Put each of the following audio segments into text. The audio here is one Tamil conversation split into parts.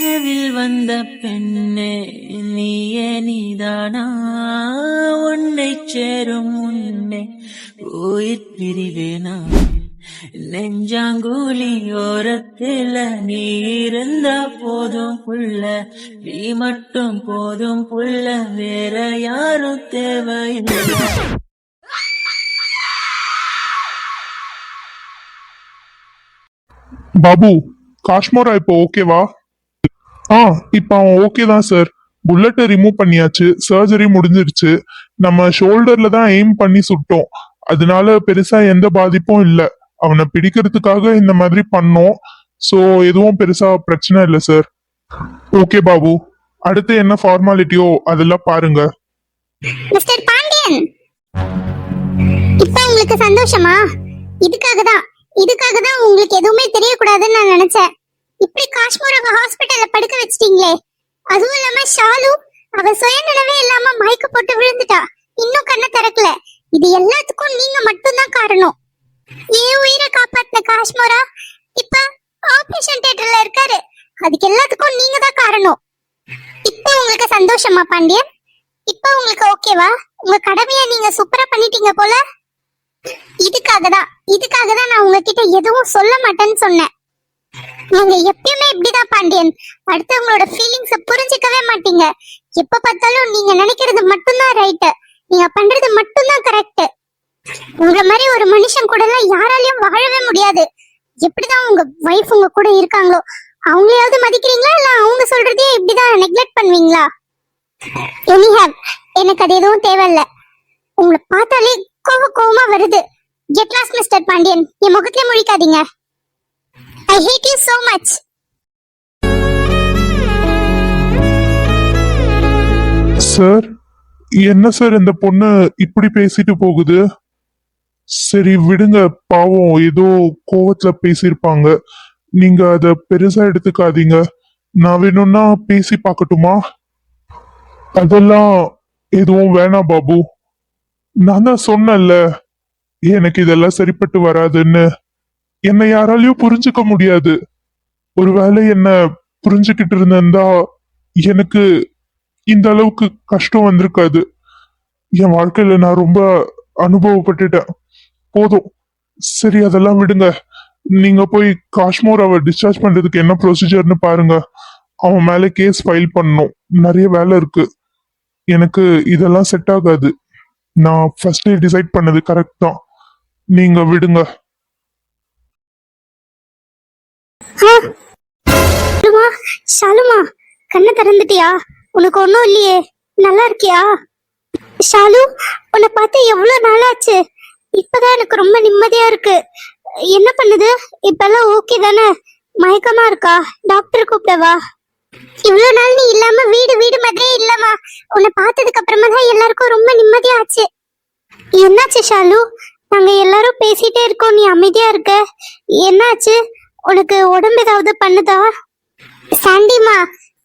கனவில் வந்த பெண்ணே நீயே நீதானா, உன்னை சேரும் முன்னே உயிர் பிரிவேனா, நெஞ்சாங்குழி ஓரத்தில நீ இருந்தா போதும் புள்ள, நீ மட்டும் போதும் புள்ள, வேற யாரும் தேவையில்லை. பாபு, காஷ்மோரா இப்போ ஓகேவா? இப்போ அவன் ஓகே தான் சார். புல்லட்டை ரிமூவ் பண்ணியாச்சு, சர்ஜரி முடிஞ்சிருச்சு. நம்ம ஷோல்டர்ல தான் எய்ம் பண்ணி சுட்டோம், அதனால பெருசா எந்த பாதிப்பும் இல்லை. அவனை பிடிக்கிறதுக்காக இந்த மாதிரி பண்ணோம். ஸோ எதுவும் பெருசா பிரச்சனை இல்லை சார். ஓகே பாபு, அடுத்து என்ன ஃபார்மாலிட்டியோ அதெல்லாம் பாருங்க. மிஸ்டர் பாண்டியன், இப்போ உங்களுக்கு சந்தோஷமா? இதுக்காக தான் உங்களுக்கு எதுவுமே தெரியக்கூடாதுன்னு நான் நினைச்சேன். இப்படி காஷ்மீர் ஹாஸ்பிட்டல்ல படுக்க வச்சிட்டீங்களே, அதுவும் இல்லாம ஷாலு அவ சுயநினைவே இல்லாம மயக்க போட்டு விழுந்துட்டா, இன்னும் கண்ணை திறக்கல. இது எல்லாத்துக்கும் நீங்க மட்டும்தான் காரணம். ஏன் உயிரை காப்பாத்தின காஷ்மீரா இப்ப ஆபரேஷன் தியேட்டர்ல இருக்காரு, அதுக்கு எல்லாத்துக்கும் நீங்க தான் காரணம். இப்போ உங்களுக்கு சந்தோஷமா பாண்டியன்? இப்போ உங்களுக்கு ஓகேவா? உங்க கடமையை நீங்க சூப்பரா பண்ணிட்டீங்க போல. இதுக்காக தான் நான் உங்ககிட்ட எதுவும் சொல்ல மாட்டேன்னு சொன்னேன். நீங்க எப்பயுமே இப்படிதான் பாண்டியன், அடுத்தவங்களோட ஃபீலிங்ஸ புரிஞ்சிக்கவே மாட்டீங்க. எப்ப பார்த்தாலும் நீங்க நினைக்கிறது மட்டும்தான் ரைட், நீங்க பண்றது மட்டும்தான் கரெக்ட். உங்க மாதிரி ஒரு மனுஷன் கூட எல்லாம் யாராலையும் வாழவே முடியாது. எப்படிதான் உங்க வைஃப் உங்க கூட இருக்காங்களோ, அவங்களையாவது மதிக்கிறீங்களா இல்ல அவங்க சொல்றதையே இப்படிதான் நெக்லெக்ட் பண்ணுவீங்களா? எனிஹேவ், எனக்கு அது எதுவும் தேவையில்ல. உங்களை பார்த்தாலே கோவமா வருது. கெட் லாஸ்ட் மிஸ்டர் பாண்டியன், என் முகத்திலே முழிக்காதீங்க. I hate you so much. Sir, என்ன சார் இந்த பொண்ணு இப்படி பேசிட்டு போகுது? சரி விடுங்க, பாவம் ஏதோ கோவத்துல பேசியிருப்பாங்க. நீங்க அத பெருசா எடுத்துக்காதீங்க. நான் வேணும்னா பேசி பார்க்கட்டுமா? அதெல்லாம் எதுவும் வேணாம் பாபு. நான் தான் சொன்னேன்ல, எனக்கு இதெல்லாம் சரிப்பட்டு வராதுன்னு. என்னை யாராலையும் புரிஞ்சுக்க முடியாது. ஒருவேளை என்ன புரிஞ்சுக்கிட்டு இருந்தா எனக்கு இந்த அளவுக்கு கஷ்டம் வந்திருக்காது. என் வாழ்க்கையில நான் ரொம்ப அனுபவப்பட்டுட்டேன். போதும், சரி அதெல்லாம் விடுங்க. நீங்க போய் காஷ்மீராவை டிஸ்சார்ஜ் பண்றதுக்கு என்ன ப்ரொசீஜர்னு பாருங்க. அவன் மேல கேஸ் ஃபைல் பண்ணணும், நிறைய வேலை இருக்கு. எனக்கு இதெல்லாம் செட் ஆகாது. நான் ஃபர்ஸ்டே டிசைட் பண்ணது கரெக்ட் தான். நீங்க விடுங்க. ஷாலுமா, கண்ணை திறந்துட்டியா? உனக்கு ஒன்னும் இல்லையே, நல்லா இருக்கியா? ஷாலு, உன்னை பார்த்து எவ்வளவு நாளாச்சு. இப்பதான் எனக்கு ரொம்ப நிம்மதியா இருக்கு. என்ன பண்ணுது? இப்பெல்லாம் ஓகே தானே? மயக்கமா இருக்கா? டாக்டர் கூப்பிடவா? இவ்வளவு நாள் நீ இல்லாம வீடு மாதிரியே இல்லம்மா. உன்னை பார்த்ததுக்கு அப்புறமா தான் எல்லாருக்கும் ரொம்ப நிம்மதியா ஆச்சு. என்னாச்சு ஷாலு? நாங்க எல்லாரும் பேசிட்டே இருக்கோம், நீ அமைதியா இருக்க. என்னாச்சு? உனக்கு உடம்பு ஏதாவது பண்ணுதா? சாண்டிமா,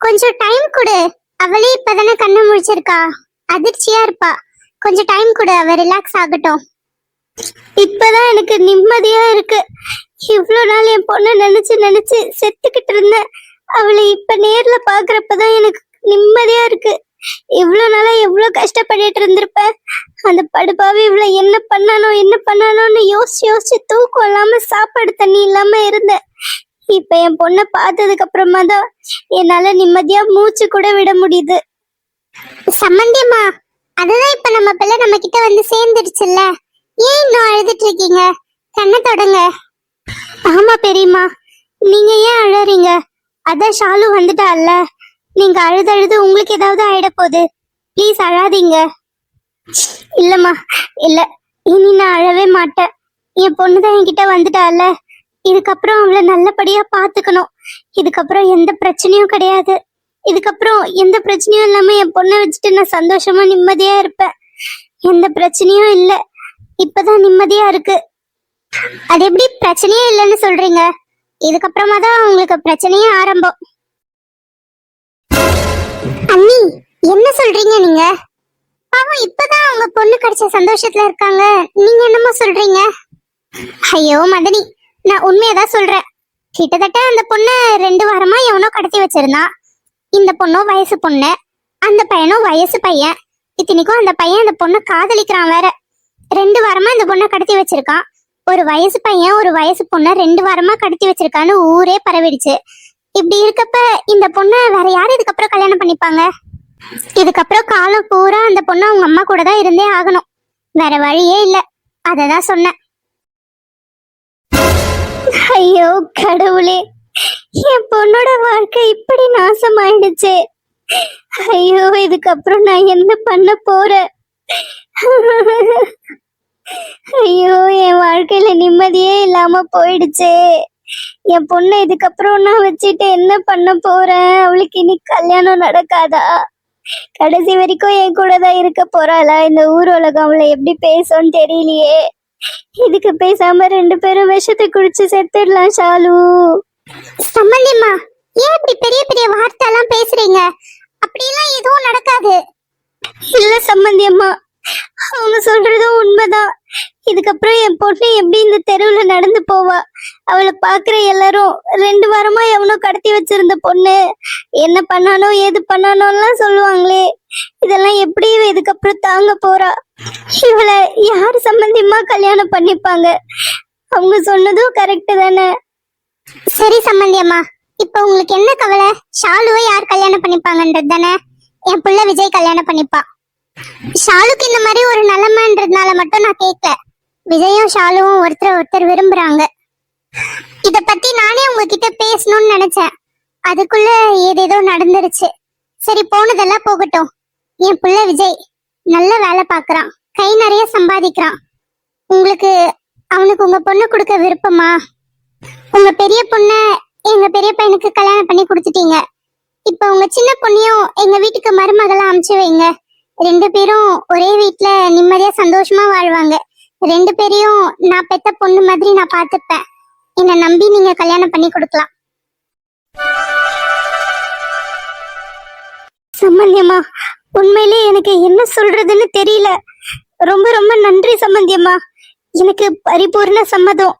கொஞ்சம் டைம் கொடு. அவளே இப்பதானே கண்ணு முழிச்சிருக்கா, அதிர்ச்சியா இருப்பா. கொஞ்சம் டைம் கொடு, அவ ரிலாக்ஸ் ஆகட்டும். இப்பதான் எனக்கு நிம்மதியா இருக்கு. இவ்வளவு நாள் என் பொண்ணை நினைச்சு செத்துக்கிட்டு இருந்தேன். அவளை இப்ப நேர்ல பாக்குறப்பதான் எனக்கு நிம்மதியா இருக்கு. இவ்வளவு நாளா எவ்வளவு கஷ்டப்பட்டுட்டு இருந்திருப்பேன். அந்த படுபாவி இவ்வளவு என்ன பண்ணானோன்னு யோசிச்சு தூக்கம் இல்லாம சாப்பாடு தண்ணி இல்லாம இருந்தேன். இப்ப என் பொண்ணை பார்த்ததுக்கு அப்புறமா தான் என்னால நிம்மதியா மூச்சு கூட விட முடியுது. சம்மந்தியம்மா, அதுதான் இப்ப நம்ம பிள்ளை நம்ம கிட்ட வந்து சேர்ந்துடுச்சுல்ல, ஏன் இன்னும் அழுதுட்டு இருக்கீங்க? கண்ணை தொடங்க. ஆமா பெரியம்மா, நீங்க ஏன் அழறீங்க? அதான் ஷாலு வந்துட்டால, நீங்க அழுது உங்களுக்கு ஏதாவது ஆயிட போகுது. ப்ளீஸ் அழாதீங்க. இல்லம்மா, இல்ல, இனி நான் அழவே மாட்டேன். என் பொண்ணுதான் என்கிட்ட வந்துட்டால, இதுக்கப்புறம் அவளை நல்லபடியா பாத்துக்கணும். இதுக்கப்புறம் எந்த பிரச்சனையும் கிடையாது. இதுக்கப்புறம் எந்த பிரச்சனையும் இல்லாம என் பொண்ணை வச்சுட்டு நான் சந்தோஷமா நிம்மதியா இருப்பேன். எந்த பிரச்சனையும் இல்ல, இப்பதான் நிம்மதியா இருக்கு. அது எப்படி பிரச்சனையே இல்லைன்னு சொல்றீங்க? இதுக்கப்புறமா தான் உங்களுக்கு பிரச்சனையே ஆரம்பம். அண்ணி, என்ன சொல்றீங்க நீங்க? பாவம் இப்பதான் உங்க பொண்ணு கிடைச்ச சந்தோஷத்துல இருக்காங்க, நீங்க என்னமோ சொல்றீங்க? ஐயோ மதனி, நான் உண்மையதான் சொல்றேன். கிட்டத்தட்ட அந்த பொண்ணு 2 வாரமா எவனோ கடத்தி வச்சிருந்தான். இந்த பொண்ணும் வயசு பொண்ணு, அந்த பையனும் வயசு பையன். இத்தனைக்கும் அந்த பையன் அந்த பொண்ணை காதலிக்கிறான் வேற. 2 வாரமா இந்த பொண்ணை கடத்தி வச்சிருக்கான். ஒரு வயசு பையன் ஒரு வயசு பொண்ணை 2 வாரமா கடத்தி வச்சிருக்கான்னு ஊரே பரவிடுச்சு. இப்படி இருக்கப்ப இந்த பொண்ணை வேற யாரு இதுக்கப்புறம் கல்யாணம் பண்ணிப்பாங்க? இதுக்கப்புறம் காலம் பூரா அந்த பொண்ணு அவங்க அம்மா கூட தான் இருந்தே ஆகணும். வேற வழியே இல்ல. அததான் சொன்னேன். ஐயோ கடவுளே, என் பொண்ணோட வாழ்க்கை இப்படி நாசமாயிடுச்சு. ஐயோ, இதுக்கப்புறம் நான் என்ன பண்ண போறேன்? ஐயோ, என் வாழ்க்கையில நிம்மதியே இல்லாம போயிடுச்சு. என் பொண்ணை இதுக்கப்புறம் நான் வச்சுட்டு என்ன பண்ண போறேன்? அவளுக்கு இனி கல்யாணம் நடக்காதா? கடைசி வரைக்கும் என் கூட தான் இருக்க போறாளா? இந்த ஊர் உலகம் அவளை எப்படி பேசும்னு தெரியலையே. இதுக்கு பேசாம 2 பேரும் விஷத்தை குடிச்சு செத்துடலாம். ஷாலு, சம்மந்தியம்மா, ஏன் இப்படி பெரிய பெரிய வார்த்தை எல்லாம் பேசுறீங்க? அப்படியெல்லாம் எதுவும் நடக்காது. இல்ல சம்மந்தியம்மா, அவங்க சொல்றதும் உண்மைதான். இதுக்கப்புறம் என் பொண்ணு எப்படி இந்த தெருவுல நடந்து போவா? அவளை பாக்குற எல்லாரும் 2 வாரமா எவனோ கடத்தி வச்சிருந்த பொண்ணு, என்ன பண்ணானோ ஏது பண்ணானோலாம் சொல்லுவாங்களே. இதெல்லாம் எப்படி இதுக்கப்புறம் தாங்க போறா? இவளை யாரு சம்பந்தியமா கல்யாணம் பண்ணிப்பாங்க? அவங்க சொன்னதும் கரெக்ட் தானே? சரி சம்பந்தியம்மா, இப்ப உங்களுக்கு என்ன கவலை? ஷாலுவை யார் கல்யாணம் பண்ணிப்பாங்கன்றது தானே? என் புள்ள விஜய் கல்யாணம் பண்ணிப்பா. ஷாலுக்கு இந்த மாதிரி ஒரு நிலைமைன்றதுனால மட்டும் நான் கேட்கல. விஜயும் ஷாலுவும் ஒருத்தர் விரும்புறாங்க. இத பத்தி நானே உங்ககிட்ட பேசணும்னு நினைச்சேன். அதுக்குள்ள ஏதேதோ நடந்துருச்சு. சரி, போனதெல்லாம் போகட்டும். என் புள்ள விஜய் நல்ல வேலை பாக்குறான், கை நிறைய சம்பாதிக்கிறான். அவனுக்கு உங்க பொண்ணு கொடுக்க விருப்பமா? உங்க பெரிய பொண்ணை எங்க பெரிய பையனுக்கு கல்யாணம் பண்ணி கொடுத்துட்டீங்க. இப்ப உங்க சின்ன பொண்ணையும் எங்க வீட்டுக்கு மருமகளா அனுப்பிச்சு வைங்க. 2 பேரும் ஒரே வீட்டுல நிம்மதியா சந்தோஷமா வாழ்வாங்க. 2 பேரையும் நான் பெத்த பொண்ணு மாதிரி நான் பாத்துப்பேன். என்னை நம்பி நீங்க கல்யாணம் பண்ணி கொடுக்கலாம். சம்பந்தியம்மா, உண்மையிலே எனக்கு என்ன சொல்றதுன்னு தெரியல. ரொம்ப ரொம்ப நன்றி சம்பந்தியம்மா. எனக்கு பரிபூர்ண சம்மதம்.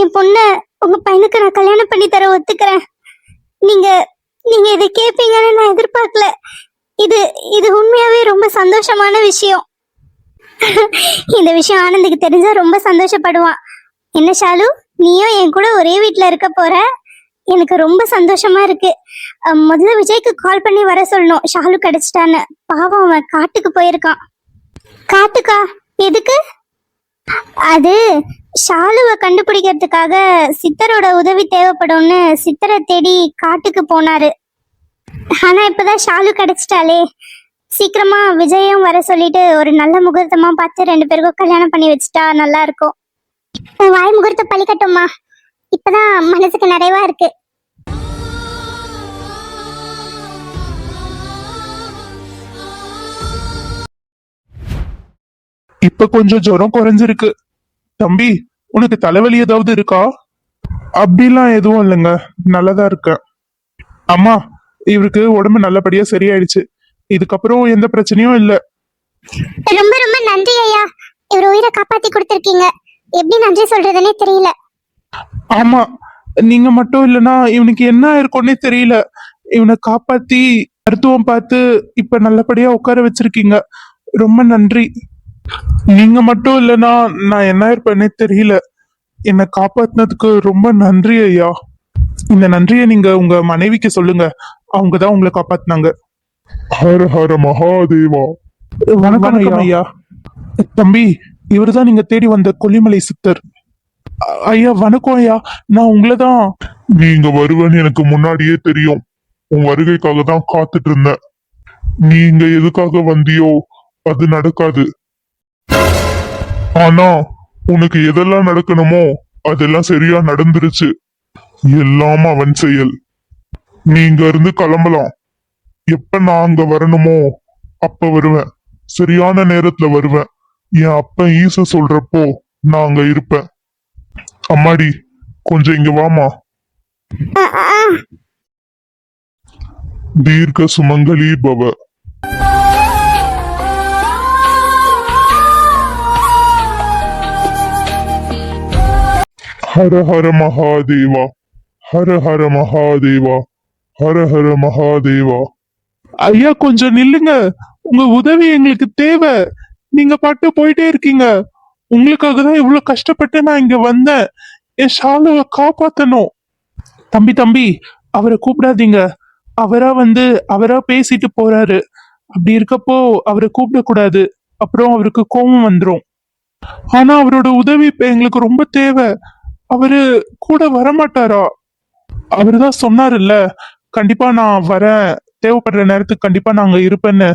என் பொண்ண உங்க பையனுக்கு நான் கல்யாணம் பண்ணி தர ஒத்துக்கிறேன். நீங்க இதை கேட்பீங்கன்னு நான் எதிர்பார்க்கல. இது உண்மையாவே ரொம்ப சந்தோஷமான விஷயம். இந்த விஷயம் ஆனந்துக்கு தெரிஞ்சா ரொம்ப சந்தோஷப்படுவான். என்ன ஷாலு, நீயும் என் கூட ஒரே வீட்டுல இருக்க போற? எனக்கு ரொம்ப சந்தோஷமா இருக்கு. முதல்ல விஜய்க்கு கால் பண்ணி வர சொல்லணும், ஷாலு கிடைச்சிட்டான்னு. பாவம், அவன் காட்டுக்கு போயிருக்கான். காட்டுக்கா? எதுக்கு? அது ஷாலுவை கண்டுபிடிக்கிறதுக்காக சித்தரோட உதவி தேவைப்படும்னு சித்தரை தேடி காட்டுக்கு போனாரு. ஆனா இப்பதான் ஷாலு கிடைச்சிட்டாலே. சீக்கிரமா விஜயும் வர சொல்லிட்டு ஒரு நல்ல முகூர்த்தமா பார்த்து 2 பேருக்கும் கல்யாணம் பண்ணி வச்சுட்டா நல்லா இருக்கும். வாய் முகூர்த்தம் பழிக்கட்டும்மா. இப்பதான் மனசுக்கு நிறைவா இருக்கு. இப்ப கொஞ்சம் ஜுரம் குறைஞ்சிருக்கு. தம்பி, உனக்கு தலைவலி ஏதாவது இருக்கா? அப்படிலாம் எதுவும் இல்லைங்க, நல்லதா இருக்கேன். அம்மா, இவருக்கு உடம்பு நல்லபடியா சரியாயிடுச்சு. இதுக்கப்புறம் எந்த பிரச்சனையும் இல்ல. ரொம்ப ரொம்ப நன்றி ஐயா. இவர் உயிரை காப்பாத்தி கொடுத்திருக்கீங்க. எப்படி நன்றி சொல்றதுன்னே தெரியல. ஆமா, நீங்க மட்டும் இல்லைன்னா இவனுக்கு என்ன இருக்கும்னே தெரியல. இவனை காப்பாத்தி மருத்துவம் பார்த்து இப்ப நல்லபடியா உட்கார வச்சிருக்கீங்க. ரொம்ப நன்றி. நீங்க மட்டும் இல்லைன்னா நான் என்ன இருப்பேன்னே தெரியல. என்னை காப்பாத்தினதுக்கு ரொம்ப நன்றி ஐயா. இந்த நன்றியை நீங்க உங்க மனைவிக்கு சொல்லுங்க. அவங்கதான் உங்களை காப்பாத்தினாங்க. ஹர ஹர மகாதேவா. வணக்கம் ஐயா. தம்பி, இவருதான் நீங்க தேடி வந்த கொல்லிமலை சித்தர். ஐயா வணக்கம் ஐயா. நான் உங்களதான். நீங்க வருவேன்னு எனக்கு முன்னாடியே தெரியும். உன் வருகைக்காக தான் காத்துட்டு இருந்தேன். நீங்க எதுக்காக வந்தியோ அது நடக்காது. ஆனா உனக்கு எதெல்லாம் நடக்கணுமோ அதெல்லாம் சரியா நடந்துருச்சு. எல்லாம் அவன் செயல். நீங்க இருந்து கிளம்பலாம். எப்ப நான் அங்க வரணுமோ அப்ப வருவேன். சரியான நேரத்துல வருவேன். என் அப்பன் ஈச சொல்றப்போ நான் அங்க இருப்பேன். அம்மாடி, கொஞ்சம் இங்க வாமா. தீர்க்க சுமங்கலி பவ. ஹர ஹர மகாதேவா. ஹர ஹர மகாதேவா, ஹர ஹர மகாதேவா. ஐயா கொஞ்சம் நில்லுங்க, உங்க உதவி எங்களுக்கு தேவை. நீங்க பாட்டு போயிட்டே இருக்கீங்க. உங்களுக்காக தான் இவ்வளவு கஷ்டப்பட்டு நான் இங்க வந்தேன். என் ஷாலுவை காப்பாத்தணும். தம்பி தம்பி, அவரை கூப்பிடாதீங்க. அவரா பேசிட்டு போறாரு. அப்படி இருக்கப்போ அவரை கூப்பிடக்கூடாது. அப்புறம் அவருக்கு கோபம் வந்துடும். ஆனா அவரோட உதவி இப்ப எங்களுக்கு ரொம்ப தேவை. அவரு கூட வரமாட்டாரா? அவருதான் சொன்னாருல்ல, கண்டிப்பா நான் வரேன், தேவைப்படுற நேரத்துக்கு கண்டிப்பா நாங்க இருப்பேன்னு.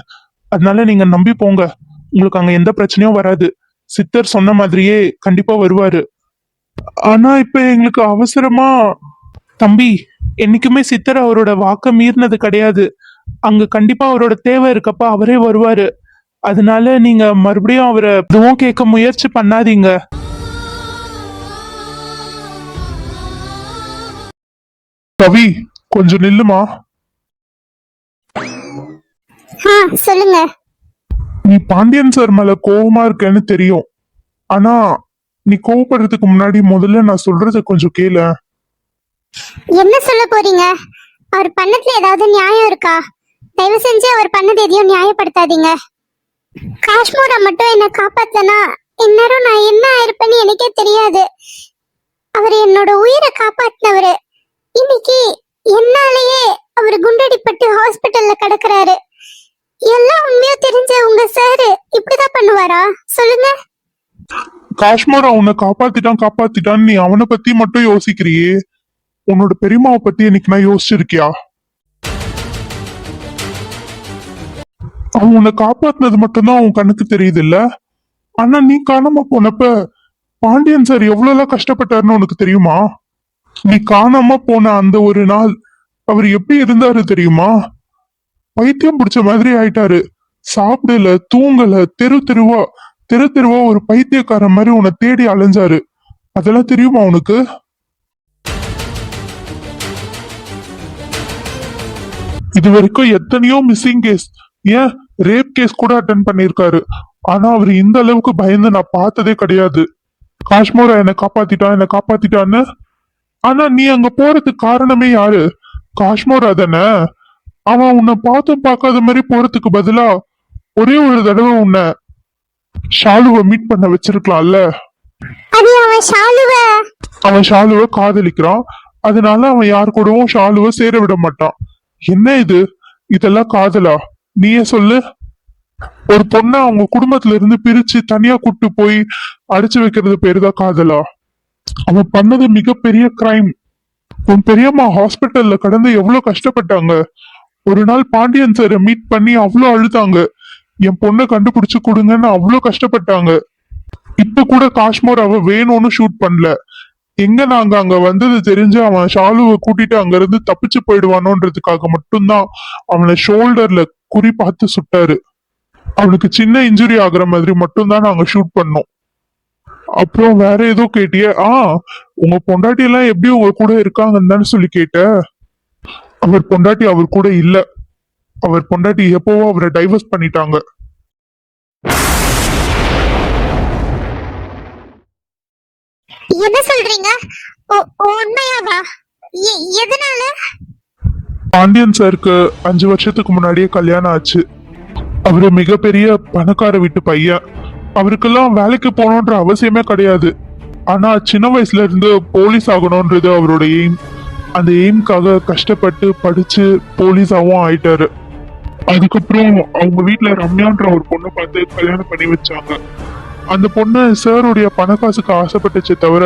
அதனால நீங்க நம்பி போங்க, உங்களுக்கு அங்க எந்த பிரச்சனையும் வராது. சித்தர் சொன்ன மாதிரியே கண்டிப்பா வருவாரு. ஆனா இப்ப எங்களுக்கு அவசரமா. தம்பி, என்னைக்குமே சித்தர் அவரோட வாக்க மீறினது கிடையாது. அங்க கண்டிப்பா அவரோட தேவை இருக்கப்ப அவரே வருவாரு. அதனால நீங்க மறுபடியும் அவரை எதுவும் கேட்க முயற்சி பண்ணாதீங்க. கவி, கொஞ்சம் நில்லுமா. சொல்லுங்க. நீ பாண்டியன் சார் மேல கோவமா இருக்கேன்னு தெரியும். ஆனா நீ கோவப்படுறதுக்கு முன்னாடி முதல்ல நான் சொல்றத கொஞ்சம் கேளு. என்ன சொல்ல போறீங்க? அவர் பண்ணதுல ஏதாவது நியாயம் இருக்கா? தயவு செஞ்சு அவர் பண்ணது எதையும் நியாயப்படுத்தாதீங்க. காஷ்மீரா மட்டும் என்ன காப்பாத்தனா இந்நேரம் நான் என்ன ஆயிருப்பேன்னு எனக்கே தெரியாது. அவர் என்னோட உயிரை காப்பாத்தினவரு. இன்னைக்கு என்னாலேயே அவர் குண்டடிப்பட்டு ஹாஸ்பிட்டல்ல கிடக்குறாரு. எல்லாம் உண்மையா தெரிஞ்ச உங்க சாரு இப்படிதான் பண்ணுவாரா? சொல்லுங்க. காஷ்மீரா உன்னை காப்பாத்திட்டான்னு நீ அவனை பத்தி மட்டும் யோசிக்கிறியே. உன்னோட பெரியம்மாவை பத்தி எனக்கு நான் யோசிச்சிருக்கியா? அவன் உன்னை காப்பாத்தினது மட்டும்தான் அவன் கண்ணுக்கு தெரியுது இல்ல. ஆனா நீ காணாம போனப்ப பாண்டியன் சார் எவ்வளவு கஷ்டப்பட்டாருன்னு உனக்கு தெரியுமா? நீ காணாம போன அந்த ஒரு நாள் அவர் எப்படி இருந்தாரு தெரியுமா? பைத்தியம் பிடிச்ச மாதிரி ஆயிட்டாரு. சாப்பிடல, தூங்கல, தெரு தெருவா ஒரு பைத்தியக்காரன் மாதிரி உன்னை தேடி அலைஞ்சாரு. அதெல்லாம் தெரியுமா உனக்கு? இது வரைக்கும் எத்தனையோ மிஸ்ஸிங் கேஸ், ஏன் ரேப் கேஸ் கூட அட்டன் பண்ணிருக்காரு. ஆனா அவர் இந்த அளவுக்கு பயந்து நான் பார்த்ததே கிடையாது. காஷ்மீரா என்னை காப்பாத்திட்டான்னு. ஆனா நீ அங்க போறதுக்கு காரணமே யாரு? காஷ்மீரா தானே. அவன் உன்னை பார்த்தும் பார்க்காத மாதிரி போறதுக்கு பதிலா ஒரே ஒரு தடவை உன்னை ஷாலுவை மீட் பண்ண வச்சிருக்கலாம்ல. அவன் ஷாலுவை காதலிக்கிறான். அதனால அவன் யார் கூடவும் ஷாலுவை சேர விட மாட்டான். என்ன இது? இதெல்லாம் காதலா? நீயே சொல்லு. ஒரு பொண்ணை அவங்க குடும்பத்துல இருந்து பிரிச்சு தனியா கூட்டு போய் அடிச்சு வைக்கிறது பேருதான் காதலா? அவன் பண்ணது மிகப்பெரிய கிரைம். உன் பெரியம்மா ஹாஸ்பிட்டல்ல கடந்து எவ்வளவு கஷ்டப்பட்டாங்க. ஒரு நாள் பாண்டியன் சாரை மீட் பண்ணி அவ்வளோ அழுதாங்க. என் பொண்ணை கண்டுபிடிச்சு கொடுங்கன்னு அவ்வளோ கஷ்டப்பட்டாங்க. இப்ப கூட காஷ்மீர் அவ வேணும்னு ஷூட் பண்ணல. எங்க நாங்க அங்க வந்தது தெரிஞ்சு அவன் ஷாலுவை கூட்டிட்டு அங்க இருந்து தப்பிச்சு போயிடுவானோன்றதுக்காக மட்டும்தான் அவனை ஷோல்டர்ல குறி பார்த்து சுட்டாரு. அவனுக்கு சின்ன இன்ஜுரி ஆகுற மாதிரி மட்டும்தான் நாங்க ஷூட் பண்ணோம். அப்புறம் வேற ஏதோ கேட்டிய? உங்க பொண்டாட்டி எல்லாம் எப்படி உங்க கூட இருக்காங்கன்னு தானே சொல்லி கேட்ட. அவர் பொண்டாட்டி அவர் கூட இல்ல. அவர் பொண்டாட்டி எப்பவோ அவரை டைவர்ஸ் பண்ணிட்டாங்க. என்ன சொல்றீங்க? உண்மையாவா? எதனால? பாண்டியன் சாருக்கு 5 வருஷத்துக்கு முன்னாடியே கல்யாணம் ஆச்சு. அவரு மிகப்பெரிய பணக்கார வீட்டு பையன். அவருக்கெல்லாம் வேலைக்கு போகணுன்ற அவசியமே கிடையாது. ஆனா சின்ன வயசுல இருந்து போலீஸ் ஆகணும்ன்றது அவரோட எய்ம். அந்த எய்ம்காக கஷ்டப்பட்டு படிச்சு போலீஸாவும் ஆயிட்டாரு. அதுக்கப்புறம் அவங்க வீட்டுல ரம்யான்ற ஒரு பொண்ணை பார்த்து கல்யாணம் பண்ணி வச்சாங்க. அந்த பொண்ணு சாருடைய பணக்காசுக்கு ஆசைப்பட்டுச்சே தவிர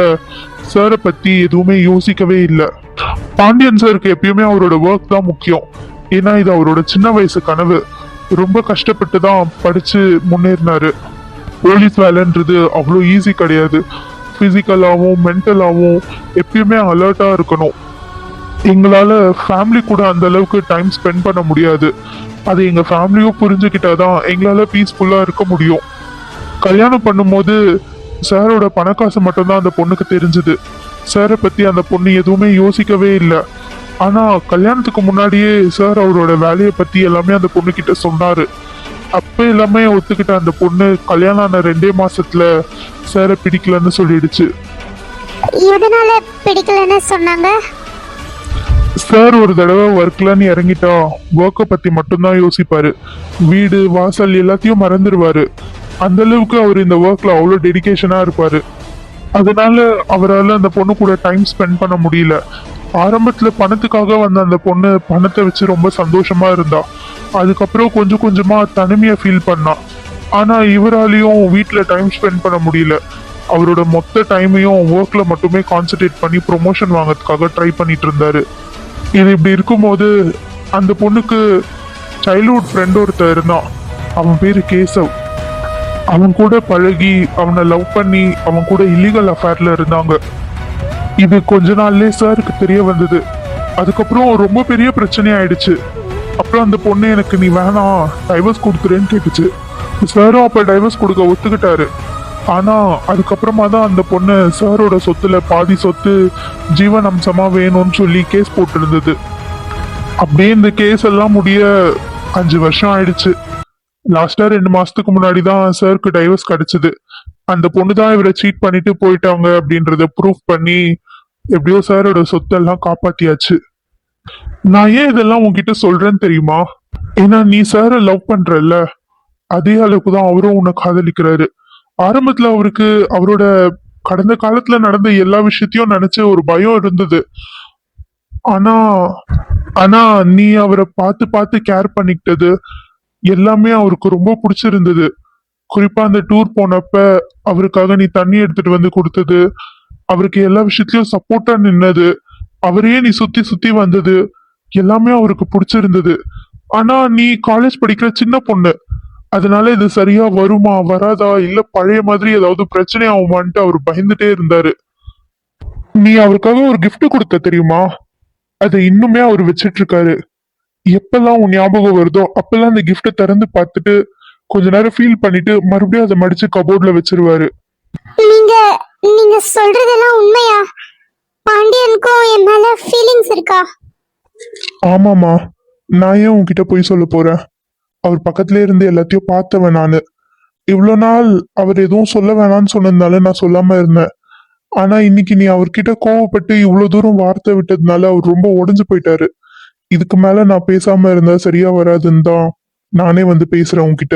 சாரை பத்தி எதுவுமே யோசிக்கவே இல்லை. பாண்டியன் சாருக்கு எப்பயுமே அவரோட ஒர்க் தான் முக்கியம். ஏன்னா இது அவரோட சின்ன வயசு கனவு. ரொம்ப கஷ்டப்பட்டு தான் படிச்சு முன்னேறினாரு. போலீஸ் வேலைன்றது அவ்வளோ ஈஸி கிடையாது. பிசிக்கலாவும் மென்டலாவும் எப்பயுமே அலர்ட்டா இருக்கணும். எங்களால ஃபேமிலி கூட அந்த அளவுக்கு டைம் ஸ்பெண்ட் பண்ண முடியாது. அது எங்க ஃபேமிலியும் புரிஞ்சுக்கிட்டாதான் எங்களால பீஸ்ஃபுல்லா இருக்க முடியும். கல்யாணம் பண்ணும்போது சாரோட பணக்காசு மட்டும்தான் அந்த பொண்ணுக்கு தெரிஞ்சது. சாரை பத்தி அந்த பொண்ணு எதுவுமே யோசிக்கவே இல்லை. ஆனா கல்யாணத்துக்கு முன்னாடியே சார் அவரோட வேலையை பத்தி எல்லாமே அந்த பொண்ணு கிட்ட சொன்னாரு. அப்ப எல்லாமே ஒத்துக்கிட்ட அந்த பொண்ணு கல்யாணம் ஆன 2 மாசத்துல சாரை பிடிக்கலன்னு சொல்லிடுச்சு. எதனால பிடிக்கலன்னு சொன்னாங்க? சார் ஒரு தடவை ஒர்க்லன்னு இறங்கிட்டா ஒர்க்கை பத்தி மட்டும்தான் யோசிப்பாரு. வீடு வாசல் எல்லாத்தையும் மறந்துடுவாரு. அந்த அளவுக்கு அவர் இந்த ஒர்க்ல அவ்வளோ டெடிகேஷனா இருப்பாரு. அதனால அவரால் அந்த பொண்ணு கூட டைம் ஸ்பெண்ட் பண்ண முடியல. ஆரம்பத்துல பணத்துக்காக வந்த அந்த பொண்ணு பணத்தை வச்சு ரொம்ப சந்தோஷமா இருந்தா. அதுக்கப்புறம் கொஞ்சம் கொஞ்சமா தனிமையா ஃபீல் பண்ணா. ஆனா இவராலையும் வீட்ல டைம் ஸ்பெண்ட் பண்ண முடியல. அவரோட மொத்த டைமையும் ஒர்க்ல மட்டுமே கான்சென்ட்ரேட் பண்ணி ப்ரொமோஷன் வாங்கறதுக்காக ட்ரை பண்ணிட்டு இருந்தாரு. இது இப்படி இருக்கும்போது அந்த பொண்ணுக்கு சைல்ட்ஹுட் ஃப்ரெண்ட் ஒருத்தர் இருந்தான். அவன் பேரு கேசவ். அவன் கூட பழகி அவனை லவ் பண்ணி அவன் கூட இல்லீகல் அஃபேர்ல இருந்தாங்க. இது கொஞ்ச நாள்லயே சாருக்கு தெரிய வந்தது. அதுக்கப்புறம் ரொம்ப பெரிய பிரச்சனை ஆயிடுச்சு. அப்புறம் அந்த பொண்ணு எனக்கு நீ வேணாம் டைவர்ஸ் கொடுத்துருன்னு கேட்டுச்சு. சாரும் அப்ப டைவர்ஸ் கொடுக்க ஒத்துக்கிட்டாரு. ஆனா அதுக்கப்புறமா தான் அந்த பொண்ணு சாரோட சொத்துல பாதி சொத்து ஜீவன் அம்சமா வேணும்னு சொல்லி கேஸ் போட்டிருந்தது. அப்படியே இந்த கேஸ் எல்லாம் முடிய 5 வருஷம் ஆயிடுச்சு. லாஸ்டா 2 மாசத்துக்கு முன்னாடி தான் சாருக்கு டைவர்ஸ் கிடைச்சது. அந்த பொண்ணு தான் இவரை சீட் பண்ணிட்டு போயிட்டாங்க அப்படின்றத ப்ரூஃப் பண்ணி எப்படியோ சாரோட சொத்தெல்லாம் காப்பாத்தியாச்சு. நான் ஏன் இதெல்லாம் உன்கிட்ட சொல்றேன்னு தெரியுமா? ஏன்னா நீ சாரை லவ் பண்றல்ல, அதே அளவுக்கு தான் அவரும் உன்னை காதலிக்கிறாரு. ஆரம்பத்துல அவருக்கு அவரோட கடந்த காலத்துல நடந்த எல்லா விஷயத்தையும் நினைச்சு ஒரு பயம் இருந்தது. ஆனா ஆனா நீ அவரை பார்த்து பார்த்து கேர் பண்ணிக்கிட்டது எல்லாமே அவருக்கு ரொம்ப பிடிச்சிருந்தது. குறிப்பா அந்த டூர் போனப்ப அவருக்காக நீ தண்ணி எடுத்துட்டு வந்து கொடுத்தது, அவருக்கு எல்லா விஷயத்திலயும் சப்போர்ட்டா நின்னது, அவரையே நீ சுத்தி சுத்தி வந்தது எல்லாமே அவருக்கு பிடிச்சிருந்தது. ஆனா நீ காலேஜ் படிக்கிற சின்ன பொண்ணு. அதனால இது சரியா வருமா வராதா இல்ல பழைய மாதிரி ஏதாவது பிரச்சனை ஆகுமான்ட்டு அவர் பயந்துட்டே இருந்தாரு. நீ அவருக்காக ஒரு gift கொடுத்த தெரியுமா? அதை இன்னுமே அவர் வச்சிட்டு இருக்காரு. எப்பெல்லாம் உன் ஞாபகம் வருதோ அப்பெல்லாம் அந்த கிஃப்ட திறந்து பார்த்துட்டு கொஞ்ச நேரம் ஃபீல் பண்ணிட்டு மறுபடியும் அதை மடிச்சு கபோர்ட்ல வச்சிருவாரு. நீங்க நீங்க சொல்றதெல்லாம் உண்மையா? பாண்டியனுக்கும் என் மேல ஃபீலிங்ஸ் இருக்கா? ஆமாமா, நான் ஏன் உன்கிட்ட போய் சொல்ல போறேன்? அவர் பக்கத்துல இருந்து எல்லாத்தையும் பார்த்தவன் நானு. இவ்வளவு நாள் அவர் எதுவும் சொல்ல வேணாம்னு சொன்னதுனால நான் சொல்லாம இருந்தேன். ஆனா இன்னைக்கு நீ அவர்கிட்ட கோவப்பட்டு இவ்வளவு தூரம் வார்த்தை விட்டதுனால அவர் ரொம்ப உடைஞ்சு போயிட்டாரு. இதுக்கு மேல நான் பேசாம இருந்தா சரியா வராதுன்னு தான் நானே வந்து பேசுறேன் உன்கிட்ட.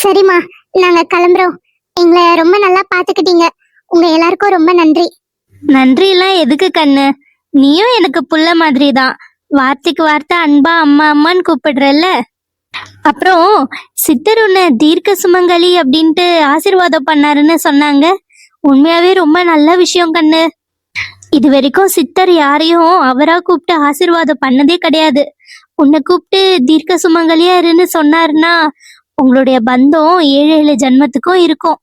சரிம்மா, நாங்க கிளம்புறோம். எங்களை ரொம்ப நல்லா பாத்துக்கிட்டீங்க. உங்க எல்லாருக்கும் ரொம்ப நன்றி. நன்றி எல்லாம் எதுக்கு கண்ணு? நீயும் எனக்கு புள்ள மாதிரி தான். வார்த்தைக்கு வார்த்தை அன்பா அம்மா அம்மான்னு கூப்பிடுறல்ல. அப்புறம் சித்தர் உன்னை தீர்க்க சுமங்கலி அப்படின்ட்டு ஆசீர்வாதம் பண்ணாருன்னு சொன்னாங்க. உண்மையாவே ரொம்ப நல்ல விஷயம் கண்ணு. இது வரைக்கும் சித்தர் யாரையும் அவரா கூப்பிட்டு ஆசீர்வாதம் பண்ணதே கிடையாது. உன்னை கூப்பிட்டு தீர்க்க சுமங்கலியா இருன்னு சொன்னாருன்னா உங்களுடைய பந்தம் 7 ஜென்மத்துக்கும் இருக்கும்.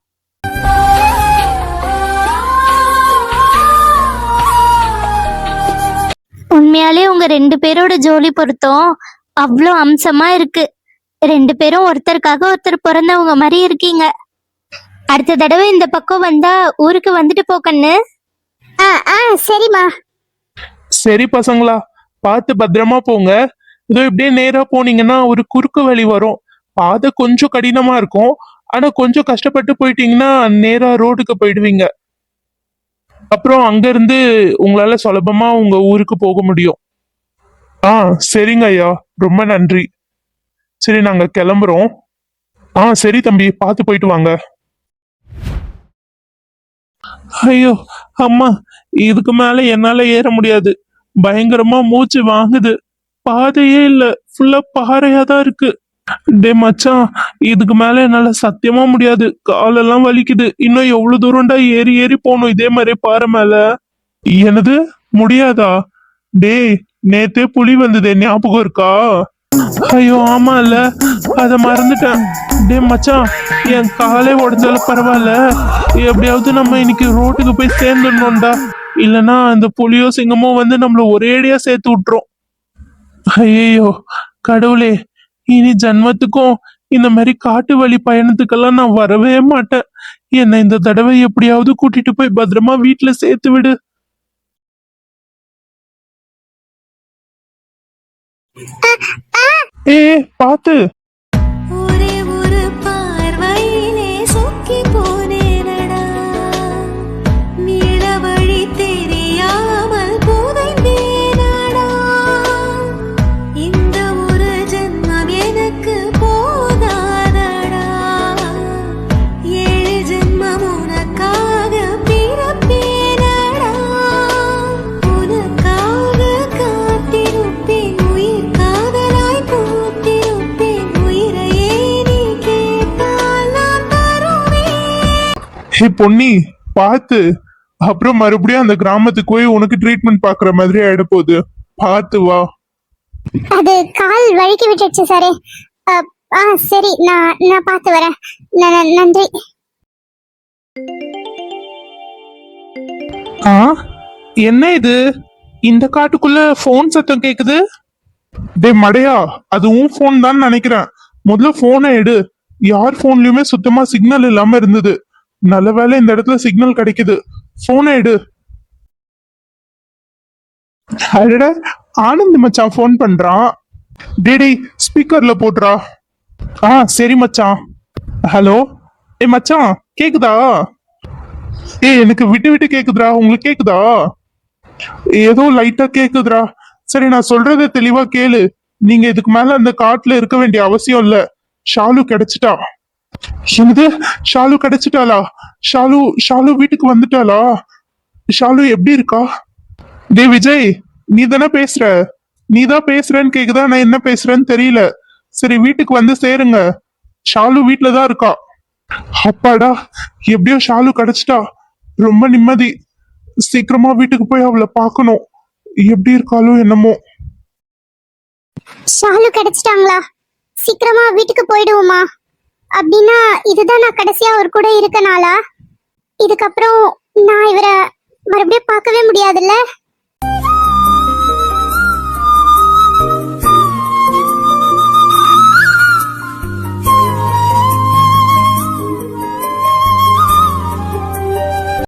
உண்மையாலே உங்க 2 பேரோட ஜோடி பொருத்தம் அவ்வளோ அம்சமா இருக்கு. 2 பேரும் ஒருத்தருக்காக ஒருத்தர் பிறந்தவங்க மாதிரி இருக்கீங்க. அடுத்த தடவை இந்த பக்கம் வந்தா ஊருக்கு வந்துட்டு போ கண்ணு. சரிம்மா. சரி பசங்களா, பார்த்து பத்திரமா போங்க. இதோ இப்படியே நேரா போனீங்கன்னா ஒரு குறுக்கு வழி வரும். பாதை கொஞ்சம் கடினமா இருக்கும். ஆனா கொஞ்சம் கஷ்டப்பட்டு போயிட்டீங்கன்னா நேரா ரோடுக்கு போயிடுவீங்க. அப்புறம் அங்க இருந்து உங்களால சுலபமா உங்க ஊருக்கு போக முடியும். சரிங்க ஐயா, ரொம்ப நன்றி. சரி நாங்க கிளம்புறோம். சரி தம்பி, பார்த்து போயிட்டு வாங்க. ஐயோ அம்மா, இதுக்கு மேல என்னால ஏற முடியாது. பயங்கரமா மூச்சு வாங்குது. பாதையே இல்ல, ஃபுல்லா பாறையா தான் இருக்கு. டே மச்சான், இதுக்கு மேல என்னால சத்தியமா முடியாது. காலெல்லாம் வலிக்குது. இன்னும் எவ்வளவு தூரம்டா ஏறி ஏறி போகணும் இதே மாதிரி பாறை மேல? என்னது முடியாதா? டேய், நேத்தே புலி வந்ததே ஞாபகம் இருக்கா? ஐயோ ஆமா இல்ல, அத மறந்துட்டேன். டே மச்சான், என் காலே உடஞ்சாலும் பரவாயில்ல, எப்படியாவது நம்ம இன்னைக்கு ரோட்டுக்கு போய் சேர்ந்துடணும்டா. இல்லனா அந்த புலியோ சிங்கமோ வந்து நம்மள ஒரேடியா சேர்த்து விட்டுரும். ஐயோ கடவுளே, இனி ஜன்மத்துக்கும் இந்த மாதிரி காட்டு வழி பயணத்துக்கெல்லாம் நான் வரவே மாட்டேன். என்னை இந்த தடவை எப்படியாவது கூட்டிட்டு போய் பத்திரமா வீட்டுல சேர்த்து விடு. ஏ பாத்து. ஒரே ஒரு பார்வையிலே சொக்கி போனேனடா, நீள வழி தெரியாமல் புதைந்தேனடா, இந்த ஒரு ஜென்மம் எனக்கு போதாதடா, 7 ஜென்மம் உனக்காக பிறப்பேனடா, உனக்காக காத்திருப்பேன், உயிர் காதலாய் பூத்திருப்பேன், உயிரையே நீ கேட்டால் நான் தருவேன். ஹே பொன்னி பாத்து. அப்புறம் மறுபடியும் அந்த கிராமத்துக்கு போய் உனக்கு ட்ரீட்மெண்ட் பாக்குற மாதிரி ஆயிட போகுது. பாத்து வா. அது கால் வழுக்கி விட்டுடுச்சு சாரே. சரி, நான் பார்த்து வரேன். நன்றி. ஆ என்ன இது, இந்த காட்டுக்குள்ள போன் சத்தம் கேக்குது? டே மடையா, அது உன் போன் தான் நினைக்கிறேன். முதல்ல போனை எடு. யார் போன்லயுமே சுத்தமா சிக்னல் இல்லாம இருந்தது. நல்ல வேளை இந்த இடத்துல சிக்னல் கிடைக்குது. போனை எடு. அடட, ஆனந்த் மச்சான் போன் பண்றான். டேடி ஸ்பீக்கர்ல போட்டுறா. சரி மச்சான். ஹலோ. ஏ மச்சான் கேக்குதா? எனக்கு விட்டு விட்டு கேக்குதுடா. உங்களுக்கு கேக்குதா? ஏதோ லைட்டா கேக்குதுடா. சரி, நான் சொல்றத தெளிவா கேளு. நீங்க இதுக்கு மேல அந்த காட்டுல இருக்க வேண்டிய அவசியம் இல்ல. ஷாலு கிடைச்சிட்டா. என்னது, ஷாலு கிடைச்சிட்டாளா? ஷாலு வீட்டுக்கு வந்துட்டாளா? ஷாலு எப்படி இருக்கா? டே விஜய், நீ தானே பேசுற? நீ தான் பேசுறேன்னு கேக்குதா, நான் என்ன பேசுறேன்னு தெரியல. சரி, வீட்டுக்கு வந்து சேருங்க. ஷாலு வீட்டுல தான் இருக்கா. அப்பாடா, எப்படியோ ஷாலு கிடைச்சிட்டா. ரொம்ப நிம்மதி. சீக்கிரமா வீட்டுக்கு போய் அவளை பார்க்கணும். எப்படி இருக்காளோ என்னமோ. ஷாலு கிடைச்சிட்டாங்களா? சீக்கிரமா வீட்டுக்கு போயிடுவோமா? அப்படின்னா இதுதான் நான் கடைசியா அவர் கூட இருக்கனாலா? இதுக்கப்புறம் நான் இவரை மறுபடியும் பார்க்கவே முடியாதுல்ல?